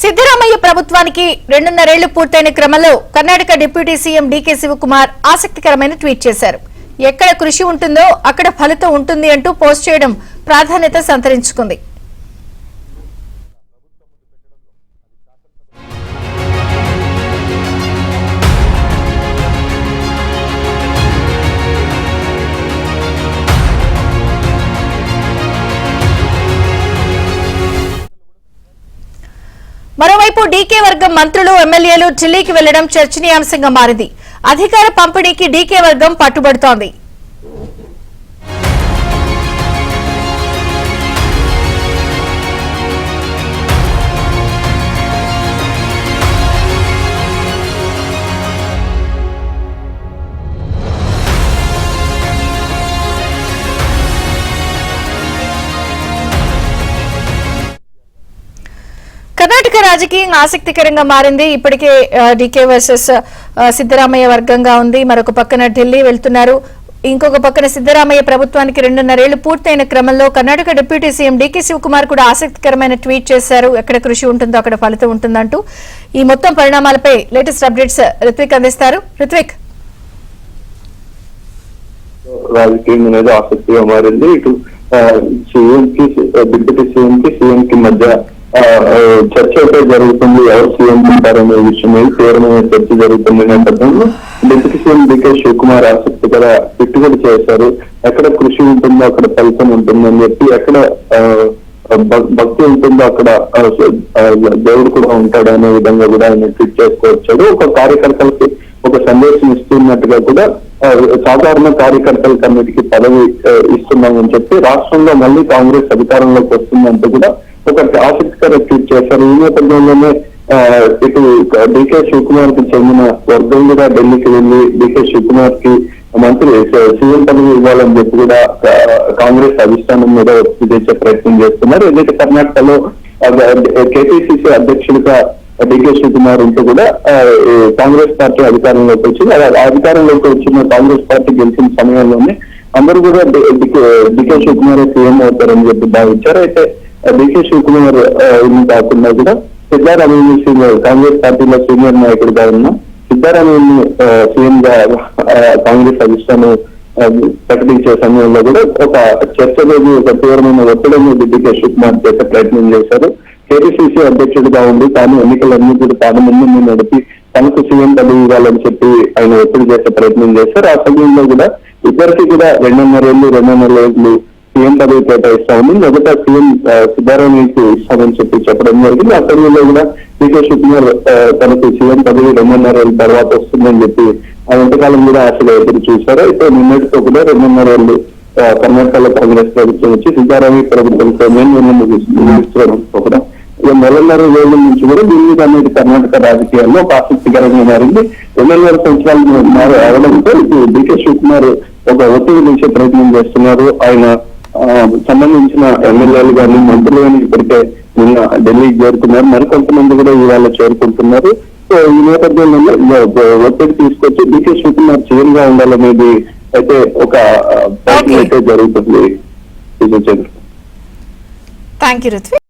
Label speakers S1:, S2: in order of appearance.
S1: సిద్ధరామయ్య ప్రభుత్వానికి 2.5 ఏళ్లు పూర్తయిన క్రమంలో కర్ణాటక డిప్యూటీ సీఎం డీకే శివకుమార్ ఆసక్తికరమైన ట్వీట్ చేశారు. ఎక్కడ కృషి ఉంటుందో అక్కడ ఫలితం ఉంటుంది అంటూ పోస్ట్ చేయడం ప్రాధాన్యత సంతరించుకుంది. మరోవైపు డీకే వర్గం మంత్రులు ఎమ్మెల్యేలు ఢిల్లీకి వెళ్లడం చర్చనీయాంశంగా మారింది. అధికార పంపిణీకి డీకే వర్గం పట్టుబడుతోంది. కర్ణాటక రాజకీయం ఆసక్తికరంగా మారింది. ఇప్పటికే డీకే వర్సెస్ సిద్ధరామయ్య వర్గంగా ఉంది. మరొక పక్కన ఢిల్లీ వెళ్తున్నారు. ఇంకొక పక్కన సిద్ధరామయ్య ప్రభుత్వానికి 2.5 ఏళ్లు పూర్తయిన క్రమంలో కర్ణాటక డిప్యూటీ సీఎం డీకే శివకుమార్ కూడా ఆసక్తికరమైన ట్వీట్ చేశారు. ఎక్కడ కృషి ఉంటుందో అక్కడ ఫలితం ఉంటుందంటూ. ఈ మొత్తం పరిణామాలపై లేటెస్ట్ అప్డేట్స్ రిత్విక్ అందిస్తారు. రిత్విక్,
S2: రాజకీయం అనేది ఆసక్తిగా మారింది. ఇటు సీఎం కి డిప్యూటీ సీఎం కి మధ్య చర్చ అయితే జరుగుతుంది. ఎవరు సీఎం ఉంటారనే విషయం మీద తీవ్రమైన చర్చ జరుగుతున్న నేపథ్యంలో డిప్యూటీ సీఎం డీకే శివకుమార్ ఆసక్తికర పెట్టుబడి చేశారు. ఎక్కడ కృషి ఉంటుందో అక్కడ ఫలితం ఉంటుందని చెప్పి, ఎక్కడ భక్తి ఉంటుందో అక్కడ దేవుడు కూడా ఉంటాడు అనే విధంగా కూడా ఆయన ట్వీట్ చేసుకొచ్చాడు. ఒక కార్యకర్తలకి ఒక సందేశం ఇస్తున్నట్టుగా కూడా సాధారణ కార్యకర్తలకు అన్నిటికీ పదవి ఇస్తున్నామని చెప్పి రాష్ట్రంలో మళ్ళీ కాంగ్రెస్ అధికారంలోకి వస్తుందంటూ కూడా ఒక ఆసక్తికర ట్వీట్ చేశారు. ఈ నేపథ్యంలోనే ఇటు డీకే శివకుమార్ కి చెందిన వర్గం కూడా ఢిల్లీకి వెళ్లి డీకే శివకుమార్ కి మంత్రి సీఎం పదవి ఇవ్వాలని చెప్పి కూడా కాంగ్రెస్ అధిష్టానం మీద ఒత్తిడి తెచ్చే ప్రయత్నం చేస్తున్నారు. ఏదైతే కర్ణాటకలో కేపీసీసీ అధ్యక్షుడిగా డీకే శివకుమార్ ఉంటూ కూడా కాంగ్రెస్ పార్టీ అధికారంలోకి వచ్చింది. అధికారంలోకి వచ్చిన కాంగ్రెస్ పార్టీ గెలిచిన సమయంలోనే అందరూ కూడా డీకే శివకుమార్ సీఎం అవుతారని చెప్పి భావించారు. అయితే డీకే శివకుమార్ ఇన్ని కాకుండా కూడా సిద్ధారామయ్య సీనియర్ కాంగ్రెస్ పార్టీలో సీనియర్ నాయకుడిగా ఉన్న సిద్ధారామయ్యని సీఎం గా కాంగ్రెస్ అధిష్టానం ప్రకటించే సమయంలో కూడా ఒక చర్చలోకి ఒక తీవ్రమైన ఒత్తిడిని డీకే శివకుమార్ చేసే ప్రయత్నం చేశారు. కేపీసీసీ అధ్యక్షుడిగా ఉండి తాను ఎన్నికలన్నీ కూడా తాను ముందు నడిపి తనకు సీఎం పదవి ఇవ్వాలని చెప్పి ఆయన ఒత్తిడి చేసే ప్రయత్నం చేశారు. ఆ సమయంలో కూడా ఇద్దరికి కూడా 2.5 ఏళ్లు సీఎం పదవి కేటాయిస్తామని మొదట సీఎం సిద్ధారామయ్యకు ఇస్తామని చెప్పి చెప్పడం జరిగింది. ఆ సమయంలో కూడా డీకే శివకుమార్ తనకు సీఎం పదవి 2.5 ఏళ్ళ తర్వాత వస్తుందని చెప్పి ఆ ఎంతకాలం కూడా ఆశగా ఎదురు చూశారు. అయితే నిన్నటితో కూడా 2.5 ఏళ్లు కర్ణాటకలో కాంగ్రెస్ ప్రభుత్వం వచ్చి సిద్ధారామయ్య ప్రభుత్వంతో ముగిస్తూ కూడా 1.5 ఏళ్ల నుంచి కూడా దీని అనేది కర్ణాటక రాజకీయాల్లో ఒక ఆసక్తికరంగా మారింది. 2.5 సంవత్సరాలు అవడంతో ఇప్పుడు డీకే శివకుమార్ ఒక ఒత్తిడి నుంచే ప్రయత్నం చేస్తున్నారు. ఆయన సంబంధించిన ఎమ్మెల్యేలు కానీ మంత్రులు కానీ ఇప్పటికే నిన్న ఢిల్లీకి చేరుకున్నారు. మరికొంతమంది కూడా ఇవాళ చేరుకుంటున్నారు. సో ఈ నేపథ్యంలో ఒత్తిడి తీసుకొచ్చి డీకే శివకుమార్ సీఎం గా ఉండాలనేది అయితే ఒక ప్రయత్నం అయితే జరుగుతుంది.
S1: Thank you Ruthvik.